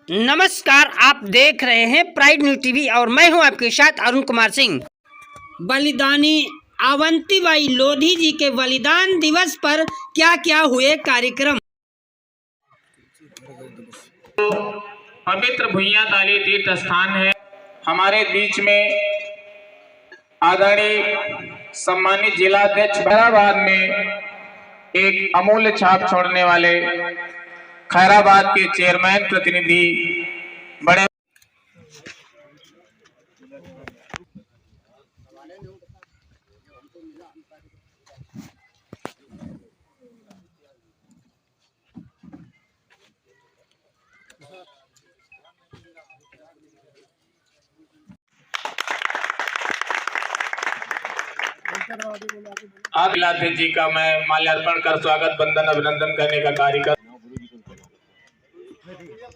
नमस्कार, आप देख रहे हैं प्राइड न्यूज टीवी और मैं हूं आपके साथ अरुण कुमार सिंह। बलिदानी अवंतीबाई लोधी जी के बलिदान दिवस पर क्या क्या हुए कार्यक्रम। तो पवित्र भुइयाताली तीर्थ स्थान है। हमारे बीच में आदरणीय सम्मानित जिलाध्यक्ष खैराबाद में एक अमूल्य छाप छोड़ने वाले खैराबाद के चेयरमैन प्रतिनिधि बड़े जिलाध्यक्ष जी का मैं माल्यार्पण कर स्वागत बंदन अभिनंदन करने का कार्य कर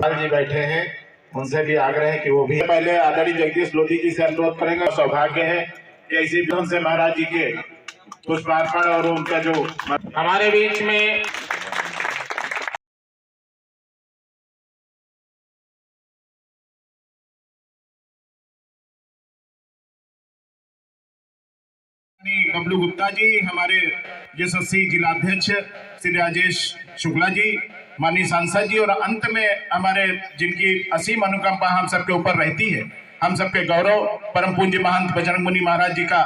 जी बैठे हैं, उनसे भी आग्रह है कि वो भी पहले आदरणीय जगदीश लोधी जी से अनुरोध करेंगे। सौभाग्य है कि इसी विधान से महाराज जी के पुष्पार्पण और उनका जो हमारे बीच में बबलू गुप्ता जी, हमारे यशस्वी जिलाध्यक्ष श्री राजेश शुक्ला जी, माननीय सांसद जी, और अंत में हमारे जिनकी असीम अनुकंपा हम सबके ऊपर रहती है, हम सबके गौरव परम पूज्य महंत बजरंग मुनि महाराज जी का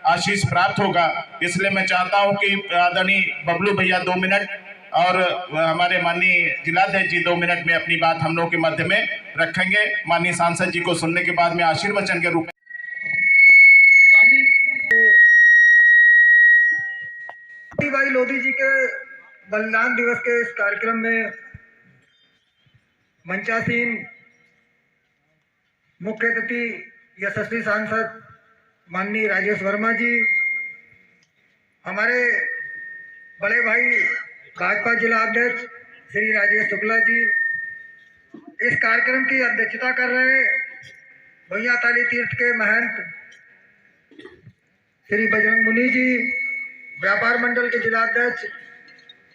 आशीष प्राप्त होगा। इसलिए मैं चाहता हूं कि आदरणीय बबलू भैया 2 मिनट और हमारे माननीय जिलाध्यक्ष जी 2 मिनट में अपनी बात हम लोग के मध्य में रखेंगे। माननीय सांसद जी को सुनने के बाद में आशीर्वचन के रूप भाई लोधी जी के बलिदान दिवस के इस कार्यक्रम में मंचासीन मुख्य अतिथि यशस्वी सांसद माननीय राजेश वर्मा जी, हमारे बड़े भाई भाजपा जिला अध्यक्ष श्री राजेश शुक्ला जी, इस कार्यक्रम की अध्यक्षता कर रहे भुइयाताली तीर्थ के महंत श्री बजरंग मुनि जी, व्यापार मंडल के जिलाध्यक्ष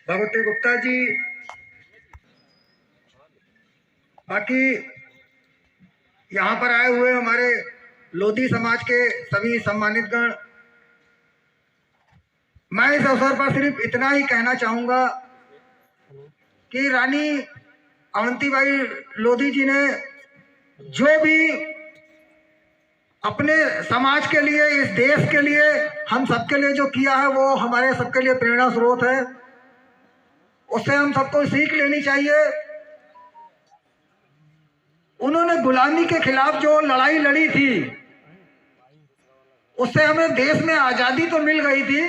भगवती गुप्ता जी, बाकी यहाँ पर आए हुए हमारे लोधी समाज के सभी सम्मानित गण। मैं इस अवसर पर सिर्फ इतना ही कहना चाहूँगा कि रानी अवंतीबाई लोधी जी ने जो भी अपने समाज के लिए, इस देश के लिए, हम सबके लिए जो किया है वो हमारे सबके लिए प्रेरणा स्रोत है। उससे हम सबको सीख लेनी चाहिए। उन्होंने गुलामी के खिलाफ जो लड़ाई लड़ी थी, उससे हमें देश में आज़ादी तो मिल गई थी,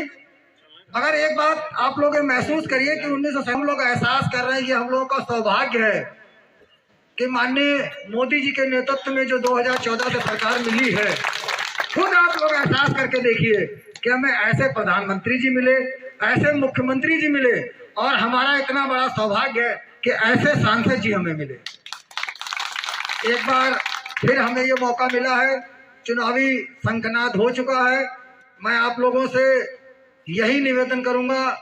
मगर एक बात आप लोग महसूस करिए कि 1960 हम लोग एहसास कर रहे हैं कि हम लोगों का सौभाग्य है कि माननीय मोदी जी के नेतृत्व में जो 2014 से सरकार मिली है, खुद आप लोग एहसास करके देखिए कि हमें ऐसे प्रधानमंत्री जी मिले, ऐसे मुख्यमंत्री जी मिले, और हमारा इतना बड़ा सौभाग्य है कि ऐसे सांसद जी हमें मिले। एक बार फिर हमें ये मौका मिला है, चुनावी शंखनाद हो चुका है। मैं आप लोगों से यही निवेदन करूंगा,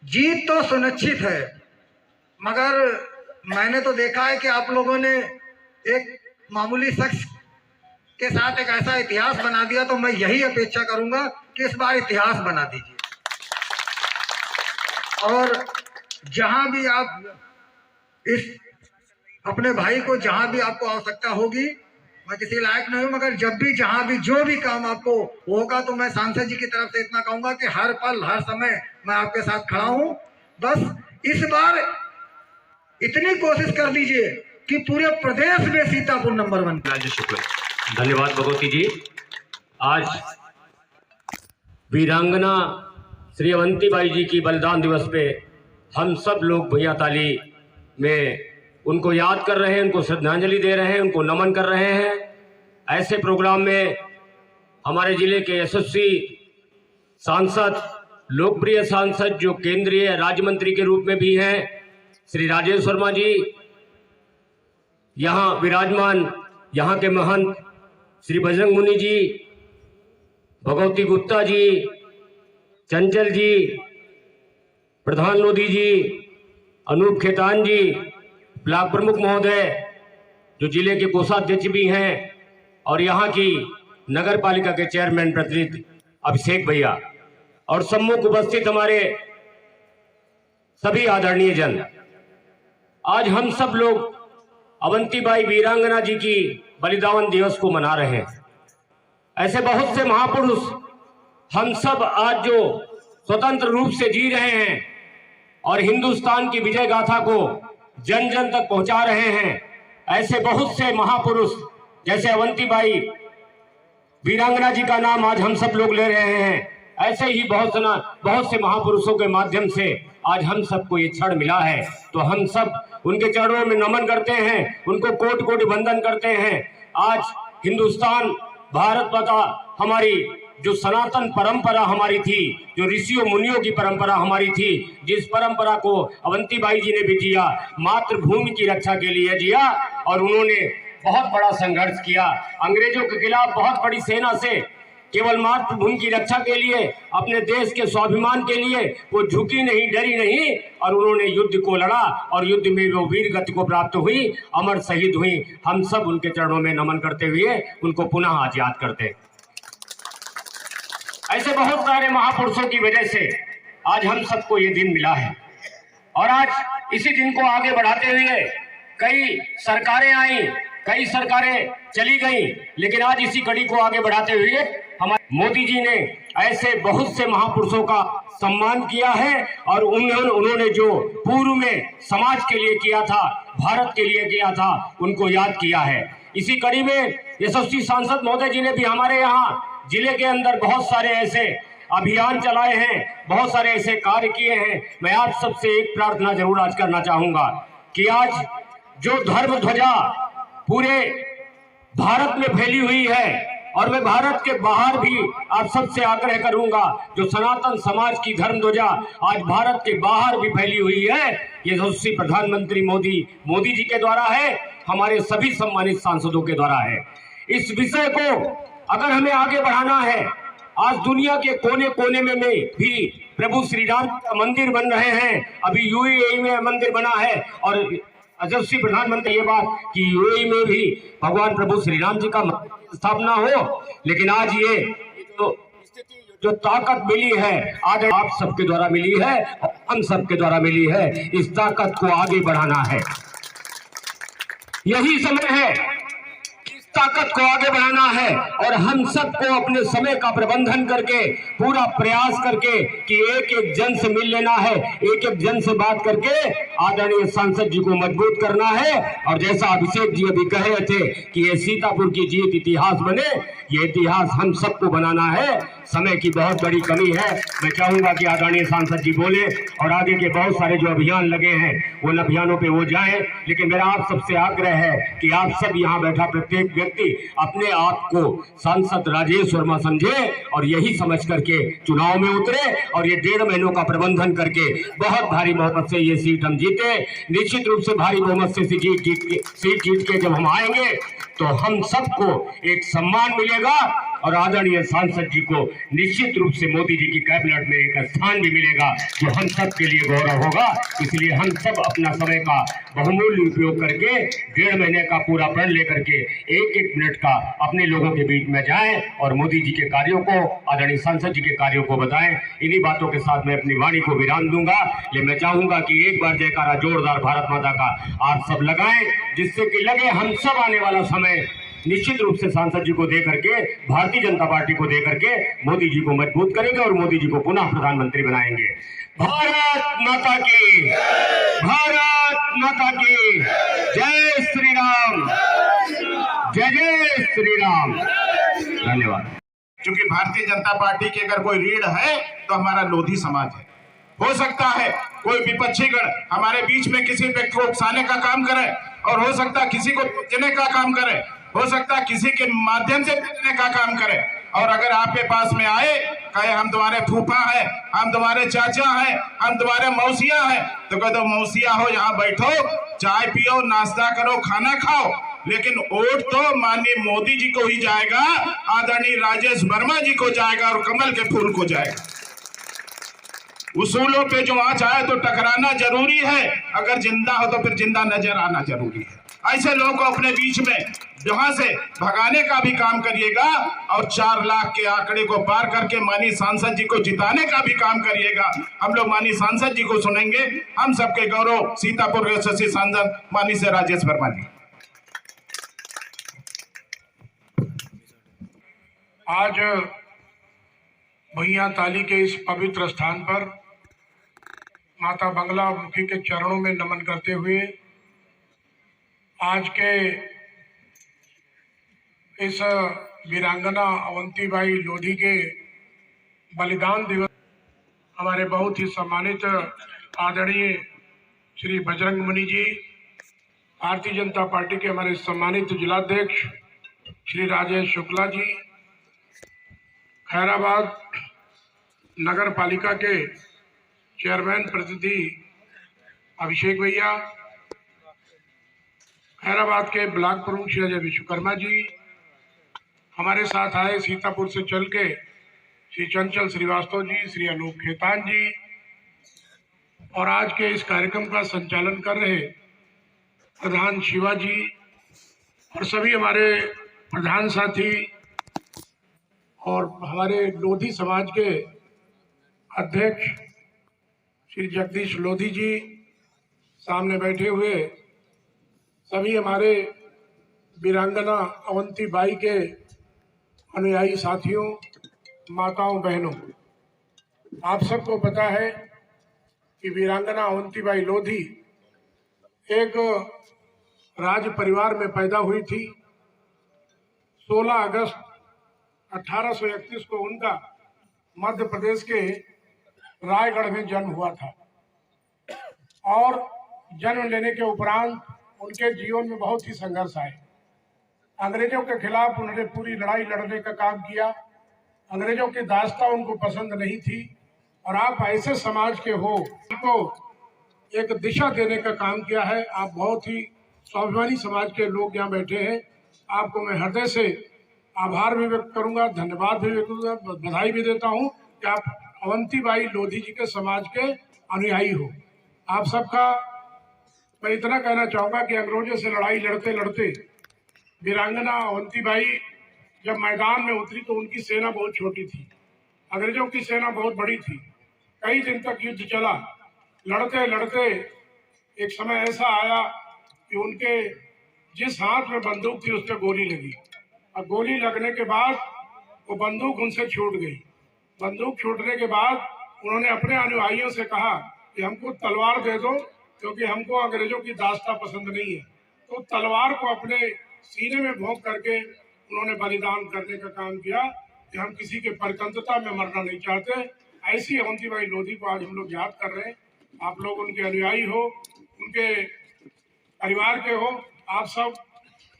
जीत तो सुनिश्चित है, मगर मैंने तो देखा है कि आप लोगों ने एक मामूली शख्स के साथ एक ऐसा इतिहास बना दिया, तो मैं यही अपेक्षा करूंगा कि इस बार इतिहास बना दीजिए। और जहां भी आप इस अपने भाई को, जहां भी आपको आवश्यकता होगी, मैं किसी लायक नहीं हूं, मगर जब भी जहां भी जो भी काम आपको होगा, तो मैं सांसद जी की तरफ से इतना कहूंगा कि हर पल हर समय मैं आपके साथ खड़ा हूं। बस इस बार इतनी कोशिश कर दीजिए कि पूरे प्रदेश में सीतापुर नंबर 1। राजेश शुक्ला, धन्यवाद भगवती जी। आज वीरांगना श्री अवंतीबाई जी की बलिदान दिवस पे हम सब लोग भुइयाताली में उनको याद कर रहे हैं, उनको श्रद्धांजलि दे रहे हैं, उनको नमन कर रहे हैं। ऐसे प्रोग्राम में हमारे जिले के यशस्वी सांसद, लोकप्रिय सांसद जो केंद्रीय राज्य मंत्री के रूप में भी हैं, श्री राजेश वर्मा जी, यहाँ विराजमान यहाँ के महंत श्री बजरंग मुनि जी, भगवती गुप्ता जी, चंचल जी, प्रधान लोधी जी, अनूप खेतान जी, ब्लॉक प्रमुख महोदय, जो जिले के कोषाध्यक्ष भी हैं और यहाँ की नगर पालिका के चेयरमैन प्रतिनिधि अभिषेक भैया और सम्मुख उपस्थित हमारे सभी आदरणीय जन, आज हम सब लोग अवंतीबाई वीरांगना जी की बलिदान दिवस को मना रहे हैं। ऐसे बहुत से महापुरुष हम सब आज जो स्वतंत्र रूप से जी रहे हैं और हिंदुस्तान की विजय गाथा को जन जन तक पहुंचा रहे हैं, ऐसे बहुत से महापुरुष जैसे अवंतीबाई वीरांगना जी का नाम आज हम सब लोग ले रहे हैं, ऐसे ही बहुत से महापुरुषों के माध्यम से आज हम सबको ये क्षण मिला है। तो हम सब उनके चरणों में नमन करते हैं, उनको कोटि कोटि वंदन करते हैं। आज हिंदुस्तान भारत माता हमारी जो सनातन परंपरा हमारी थी, जो ऋषियों मुनियों की परंपरा हमारी थी, जिस परंपरा को अवंतीबाई जी ने भी जिया, मातृभूमि की रक्षा के लिए जिया और उन्होंने बहुत बड़ा संघर्ष किया अंग्रेजों के खिलाफ। बहुत बड़ी सेना से केवल मातृभूमि की रक्षा के लिए, अपने देश के स्वाभिमान के लिए वो झुकी नहीं, डरी नहीं और उन्होंने युद्ध को लड़ा और युद्ध में वो वीर गति को प्राप्त हुई, अमर शहीद हुई। हम सब उनके चरणों में नमन करते हुए उनको पुनः आज याद करते हैं। ऐसे बहुत सारे महापुरुषों की वजह से आज हम सबको ये दिन मिला है और आज इसी दिन को आगे बढ़ाते हुए कई सरकारें आई, कई सरकारें चली गई, लेकिन आज इसी कड़ी को आगे बढ़ाते हुए हमारे मोदी जी ने ऐसे बहुत से महापुरुषों का सम्मान किया है और उन्होंने जो पूर्व में समाज के लिए किया था, भारत के लिए किया था, उनको याद किया है। इसी कड़ी में यशस्वी सांसद महोदय जी ने भी हमारे यहाँ जिले के अंदर बहुत सारे ऐसे अभियान चलाए हैं, बहुत सारे ऐसे कार्य किए हैं। मैं आप सबसे एक प्रार्थना जरूर आज करना चाहूंगा कि आज जो धर्म ध्वजा पूरे भारत में फैली हुई है और मैं भारत के बाहर भी आप सबसे आग्रह करूंगा, जो सनातन समाज की धर्म ध्वजा आज भारत के बाहर भी फैली हुई है, ये यशस्वी प्रधानमंत्री मोदी जी के द्वारा है, हमारे सभी सम्मानित सांसदों के द्वारा है। इस विषय को अगर हमें आगे बढ़ाना है, आज दुनिया के कोने कोने में भी प्रभु श्री राम का मंदिर बन रहे हैं। अभी यूएई में मंदिर बना है और यशस्वी प्रधानमंत्री ये बात कि यूएई में भी भगवान प्रभु श्री राम जी का स्थापना हो, लेकिन आज ये जो ताकत मिली है आज आप सबके द्वारा मिली है और हम सबके द्वारा मिली है। इस ताकत को आगे बढ़ाना है, यही समय है, ताकत को आगे बढ़ाना है और हम सबको अपने समय का प्रबंधन करके पूरा प्रयास करके कि एक एक जन से मिल लेना है, एक एक जन से बात करके आदरणीय सांसद जी को मजबूत करना है। और जैसा अभिषेक जी अभी कह रहे थे कि ये सीतापुर की जीत इतिहास बने, ये इतिहास हम सबको बनाना है। समय की बहुत बड़ी कमी है। मैं चाहूंगा कि आदरणीय सांसद जी बोले और आगे के बहुत सारे जो अभियान लगे हैं उन अभियानों पे वो जाएं, लेकिन मेरा आप सबसे आग्रह है कि आप सब यहाँ बैठा प्रत्येक व्यक्ति अपने आप को सांसद राजेश वर्मा समझे और यही समझ करके चुनाव में उतरे और ये 1.5 महीनों का प्रबंधन करके बहुत भारी बहुमत से ये सीट हम जीते। निश्चित रूप से भारी बहुमत से सीट जीत के जब हम आएंगे तो हम सबको एक सम्मान मिलेगा और आदरणीय सांसद जी को निश्चित रूप से मोदी जी की कैबिनेट में एक स्थान भी मिलेगा जो हम सब के लिए गौरव होगा। इसलिए हम सब अपना समय का बहुमूल्य उपयोग करके 1.5 महीने का पूरा प्रण लेकर के एक मिनट का अपने लोगों के बीच में जाएं और मोदी जी के कार्यों को, आदरणीय सांसद जी के कार्यों को बताएं। इन्हीं बातों के साथ मैं अपनी वाणी को विराम दूंगा। लेकिन मैं चाहूंगा कि एक बार जयकारा जोरदार भारत माता का आप सब लगाएं, जिससे कि लगे हम सब आने वाला समय निश्चित रूप से सांसद जी को दे करके, भारतीय जनता पार्टी को दे करके मोदी जी को मजबूत करेंगे और मोदी जी को पुनः प्रधानमंत्री बनाएंगे। भारत माता की, भारत माता की जय श्री राम, जय जय श्री राम। धन्यवाद। क्योंकि भारतीय जनता पार्टी की अगर कोई रीढ़ है तो हमारा लोधी समाज है। हो सकता है कोई विपक्षी गण हमारे बीच में किसी व्यक्ति को उकसाने का काम करे और हो सकता है किसी को बेचने का काम करे, हो सकता है किसी के माध्यम से बेचने का काम करे। और अगर आपके पास में आए कहे हम तुम्हारे फूफा है, हम तुम्हारे चाचा है, हम तुम्हारे मौसिया है, तो कह दो मौसिया हो, यहाँ बैठो, चाय पियो, नाश्ता करो, खाना खाओ, लेकिन वोट तो माननीय मोदी जी को ही जाएगा, आदरणीय राजेश वर्मा जी को जाएगा और कमल के फूल को जाएगा। उसूलों पे जो आँच आए तो टकराना जरूरी है, अगर जिंदा हो तो फिर जिंदा नजर आना जरूरी है। ऐसे लोगों को अपने बीच में यहाँ से भगाने का भी काम करिएगा और 4 लाख के आंकड़े को पार करके माननीय सांसद जी को जिताने का भी काम करिएगा। हम लोग माननीय सांसद जी को सुनेंगे। हम सबके गौरव सीतापुर के यशस्वी सांसद माननीय से राजेश वर्मा जी। आज भुइयां ताली के इस पवित्र स्थान पर माता बंगला मुखी के चरणों में नमन करते हुए आज के इस वीरांगना अवंतीबाई लोधी के बलिदान दिवस हमारे बहुत ही सम्मानित आदरणीय श्री बजरंग मुनि जी, भारतीय जनता पार्टी के हमारे सम्मानित जिलाध्यक्ष श्री राजेश शुक्ला जी, खैराबाद नगर पालिका के चेयरमैन प्रतिनिधि अभिषेक भैया, खैराबाद के ब्लॉक प्रमुख श्री अजय विश्वकर्मा जी, हमारे साथ आए सीतापुर से चल के श्री चंचल श्रीवास्तव जी, श्री अनूप खेतान जी, और आज के इस कार्यक्रम का संचालन कर रहे प्रधान शिवा जी और सभी हमारे प्रधान साथी और हमारे लोधी समाज के अध्यक्ष श्री जगदीश लोधी जी, सामने बैठे हुए सभी हमारे वीरांगना अवंतीबाई के अनुयायी साथियों, माताओं, बहनों, आप सबको पता है कि वीरांगना अवंतीबाई लोधी एक राज परिवार में पैदा हुई थी। 16 अगस्त 1831 को उनका मध्य प्रदेश के रायगढ़ में जन्म हुआ था और जन्म लेने के उपरांत उनके जीवन में बहुत ही संघर्ष आए। अंग्रेजों के खिलाफ उन्होंने पूरी लड़ाई लड़ने का काम किया। अंग्रेजों की दास्ता उनको पसंद नहीं थी और आप ऐसे समाज के हो, आपको एक दिशा देने का काम किया है। आप बहुत ही स्वाभिमानी समाज के लोग यहाँ बैठे हैं। आपको मैं हृदय से आभार भी व्यक्त करूंगा, धन्यवाद भी व्यक्त करूंगा, बधाई भी देता हूं कि आप अवंतीबाई लोधी जी के समाज के अनुयायी हो। आप सबका मैं इतना कहना चाहूंगा कि अंग्रेजों से लड़ाई लड़ते लड़ते वीरांगना अवंतीबाई जब मैदान में उतरी तो उनकी सेना बहुत छोटी थी, अंग्रेजों की सेना बहुत बड़ी थी। कई दिन तक युद्ध चला। लड़ते लड़ते एक समय ऐसा आया कि उनके जिस हाथ में बंदूक थी उस पर गोली लगी और गोली लगने के बाद वो बंदूक उनसे छूट गई। बंदूक छूटने के बाद उन्होंने अपने अनुयायियों से कहा कि हमको तलवार दे दो क्योंकि हमको अंग्रेजों की दास्ता पसंद नहीं है। तो तलवार को अपने सीने में भोंक करके उन्होंने बलिदान करने का काम किया कि हम किसी के परतंत्रता में मरना नहीं चाहते। ऐसी अवंतीबाई लोधी को आज हम लोग याद कर रहे हैं। आप लोग उनके अनुयायी हो, उनके परिवार के हो, आप सब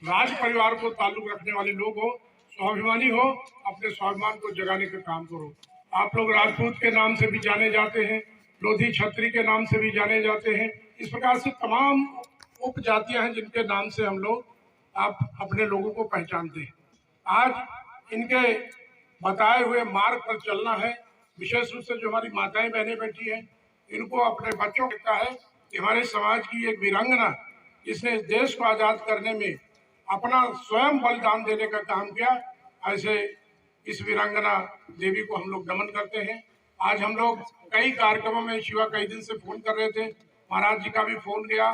राज परिवार को ताल्लुक रखने वाले लोग हो, स्वाभिमानी हो, अपने स्वाभिमान को जगाने का काम करो। आप लोग राजपूत के नाम से भी जाने जाते हैं, लोधी छत्री के नाम से भी जाने जाते हैं। इस प्रकार से तमाम उपजातियां हैं जिनके नाम से हम लोग आप अपने लोगों को पहचानते हैं। आज इनके बताए हुए मार्ग पर चलना है। विशेष रूप से जो हमारी माताएं बहनें बैठी हैं, इनको अपने बच्चों को कहता है कि हमारे समाज की एक वीरांगना जिसने इस देश को आजाद करने में अपना स्वयं बलिदान देने का काम किया, ऐसे इस वीरांगना देवी को हम लोग नमन करते हैं। आज हम लोग कई कार्यक्रमों में, शिवा कई दिन से फोन कर रहे थे, महाराज जी का भी फोन गया,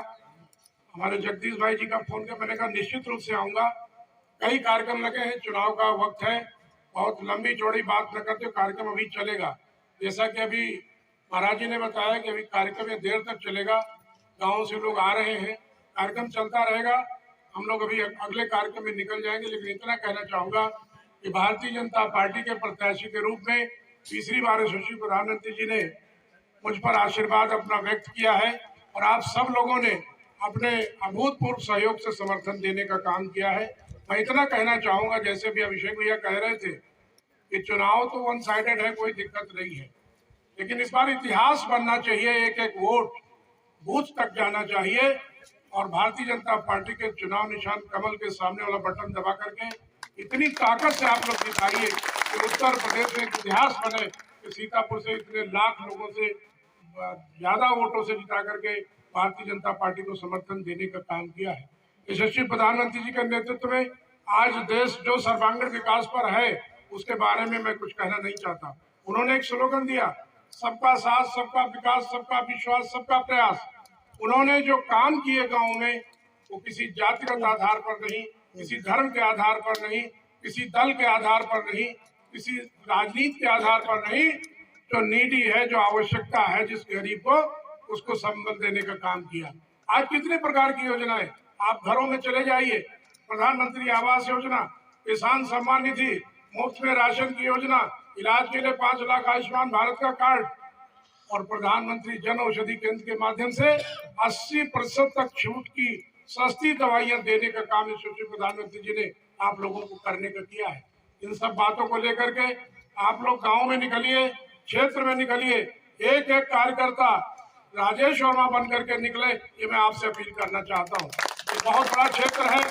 हमारे जगदीश भाई जी का फोन किया। मैंने कहा निश्चित रूप से आऊंगा। कई कार्यक्रम लगे हैं, चुनाव का वक्त है, बहुत लंबी चौड़ी बात न करते, कार्यक्रम अभी चलेगा। जैसा कि अभी महाराज जी ने बताया कि अभी कार्यक्रम देर तक चलेगा, गाँव से लोग आ रहे हैं, कार्यक्रम चलता रहेगा। हम लोग अभी अगले कार्यक्रम में निकल जाएंगे, लेकिन इतना कहना चाहूंगा कि भारतीय जनता पार्टी के प्रत्याशी के रूप में तीसरी बार यशस्वी प्रधानमंत्री जी ने मुझ पर आशीर्वाद अपना व्यक्त किया है और आप सब लोगों ने अपने अभूतपूर्व सहयोग से समर्थन देने का काम किया है। मैं इतना कहना चाहूंगा, जैसे भी अभिषेक भैया कह रहे थे कि चुनाव तो वन साइडेड है, कोई दिक्कत नहीं है, लेकिन इस बार इतिहास बनना चाहिए। एक एक वोट बूथ तक जाना चाहिए और भारतीय जनता पार्टी के चुनाव निशान कमल के सामने वाला बटन दबा करके इतनी ताकत से आप लोग दिखाइए कि उत्तर प्रदेश में इतिहास बने कि सीतापुर से इतने लाख लोगों से ज्यादा वोटों से जिता करके भारतीय जनता पार्टी को समर्थन देने का काम किया है। यशस्वी प्रधानमंत्री जी के नेतृत्व में आज देश जो सर्वांगीण विकास पर है उसके बारे में मैं कुछ कहना नहीं चाहता। उन्होंने एक स्लोगन दिया, सबका साथ, सबका विकास, सबका विश्वास, सबका प्रयास। उन्होंने जो काम किए गाँव में वो किसी जातिगत आधार पर नहीं, किसी धर्म के आधार पर नहीं, किसी दल के आधार पर नहीं, किसी राजनीति के आधार पर नहीं, जो नीडी है, जो आवश्यकता है, जिस गरीब को उसको संबल देने का काम किया। आज कितने प्रकार की योजनाएं, आप घरों में चले जाइए, प्रधानमंत्री आवास योजना, किसान सम्मान निधि, मुफ्त में राशन की योजना, इलाज के लिए 5 लाख आयुष्मान भारत का कार्ड और प्रधानमंत्री जन औषधि केंद्र के माध्यम से 80% तक छूट की सस्ती दवाइयां देने का काम यशस्वी प्रधानमंत्री जी ने आप लोगों को करने का किया है। इन सब बातों को लेकर के आप लोग गांव में निकलिए, क्षेत्र में निकलिए, एक एक कार्यकर्ता राजेश वर्मा बन करके निकले, ये मैं आपसे अपील करना चाहता हूँ। ये बहुत बड़ा क्षेत्र है,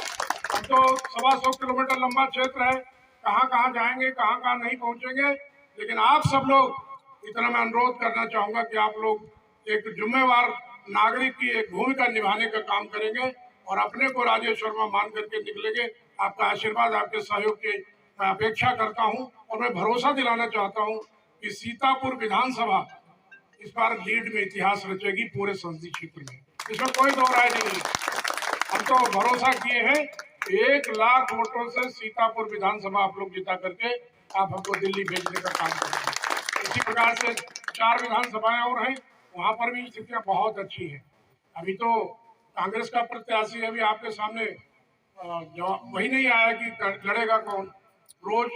हम तो 125 किलोमीटर लंबा क्षेत्र है, कहाँ कहाँ जाएंगे, कहाँ कहाँ नहीं पहुँचेंगे, लेकिन आप सब लोग, इतना मैं अनुरोध करना चाहूँगा कि आप लोग एक जिम्मेवार नागरिक की एक भूमिका निभाने का काम करेंगे और अपने को राजेश वर्मा मान करके निकलेंगे। आपका आशीर्वाद, आपके सहयोग की मैं अपेक्षा करता हूं और मैं भरोसा दिलाना चाहता हूं कि सीतापुर विधानसभा इस बार लीड में इतिहास रचेगी पूरे संसदीय क्षेत्र में, इसमें कोई दो राय नहीं है। हम तो भरोसा किए हैं 1 लाख वोटों से सीतापुर विधानसभा आप लोग जिता करके आप हमको दिल्ली भेजने का काम करेंगे। इसी प्रकार से 4 विधानसभाएं और हैं, वहां पर भी स्थितियां बहुत अच्छी है। अभी तो कांग्रेस का प्रत्याशी अभी आपके सामने वही नहीं आया कि लड़ेगा कौन, रोज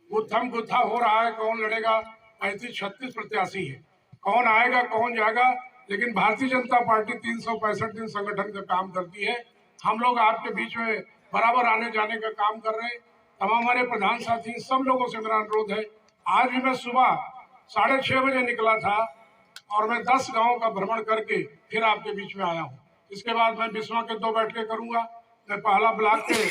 गुत्थम गुत्था हो रहा है, कौन लड़ेगा। 35-36 प्रत्याशी है, कौन आएगा कौन जाएगा, लेकिन भारतीय जनता पार्टी 365 दिन संगठन का काम करती है। हम लोग आपके बीच में बराबर आने जाने का काम कर रहे हैं। तमाम हमारे प्रधान साथी, सब लोगों से मेरा अनुरोध है, आज भी मैं सुबह 6:30 बजे निकला था और मैं 10 गाँव का भ्रमण करके फिर आपके बीच में आया हूँ। इसके बाद मैं बिस्वा के 2 बैठकें करूंगा। मैं पहला ब्लॉक के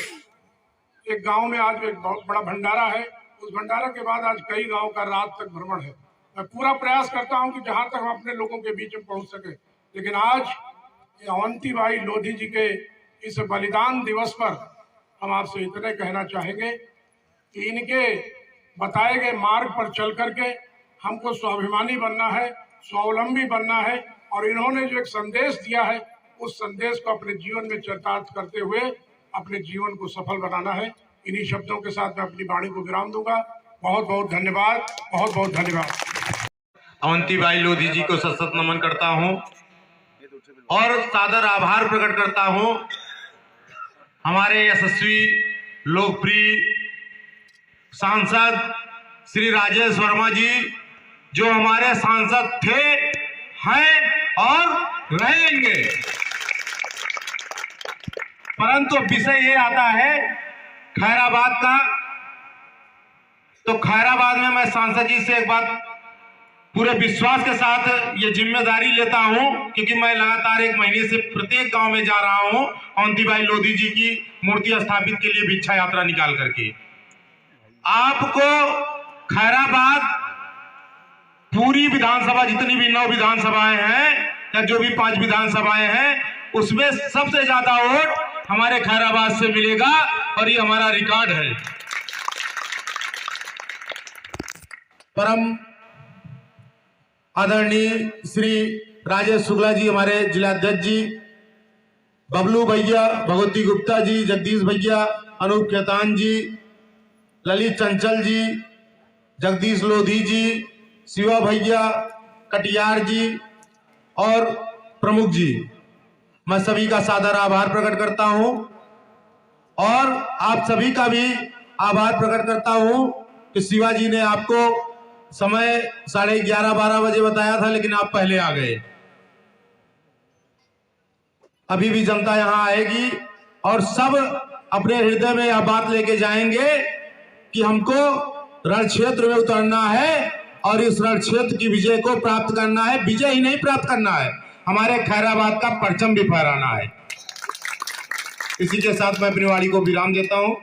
एक गांव में आज एक बहुत बड़ा भंडारा है, उस भंडारा के बाद आज कई गांव का रात तक भ्रमण है। मैं पूरा प्रयास करता हूं कि जहां तक हम अपने लोगों के बीच में पहुंच सके, लेकिन आज अवंतीबाई लोधी जी के इस बलिदान दिवस पर हम आपसे इतने कहना चाहेंगे कि इनके बताए गए मार्ग पर चल करके हमको स्वाभिमानी बनना है, स्वावलंबी बनना है और इन्होंने जो एक संदेश दिया है उस संदेश को अपने जीवन में चरितार्थ करते हुए अपने जीवन को सफल बनाना है। इन्हीं शब्दों के साथ मैं अपनी वाणी को विराम दूंगा। बहुत बहुत धन्यवाद, बहुत बहुत धन्यवाद। अवंतीबाई लोधी जी को सशक्त नमन करता हूं और सादर आभार प्रकट करता हूं हमारे यशस्वी लोकप्रिय सांसद श्री राजेश वर्मा जी, जो हमारे सांसद थे, हैं और रहेंगे। परंतु विषय ये आता है खैराबाद का, तो खैराबाद में मैं सांसद जी से एक बात पूरे विश्वास के साथ ये जिम्मेदारी लेता हूं, क्योंकि मैं लगातार 1 महीने से प्रत्येक गांव में जा रहा हूं अवंतीबाई लोधी जी की मूर्ति स्थापित के लिए भिक्षा यात्रा निकाल करके। आपको खैराबाद पूरी विधानसभा, जितनी भी 9 विधानसभाएं हैं या जो भी 5 विधानसभाएं हैं, उसमें सबसे ज्यादा वोट हमारे खैराबाद से मिलेगा और ये हमारा रिकॉर्ड है। परम आदरणीय श्री राजेश शुक्ला जी, हमारे जिलाध्यक्ष जी, बबलू भैया, भगवती गुप्ता जी, जगदीश भैया, अनूप खेतान जी, ललित चंचल जी, जगदीश लोधी जी, शिवा भैया, कटियार जी और प्रमुख जी, मैं सभी का सादर आभार प्रकट करता हूं और आप सभी का भी आभार प्रकट करता हूं कि शिवा जी ने आपको समय 11:30-12 बजे बताया था, लेकिन आप पहले आ गए। अभी भी जनता यहां आएगी और सब अपने हृदय में यह बात लेके जाएंगे कि हमको रण क्षेत्र में उतरना है और इस रण क्षेत्र की विजय को प्राप्त करना है। विजय ही नहीं प्राप्त करना है, हमारे खैराबाद का परचम भी फहराना है। इसी के साथ मैं अपनी वाणी को विराम देता हूं।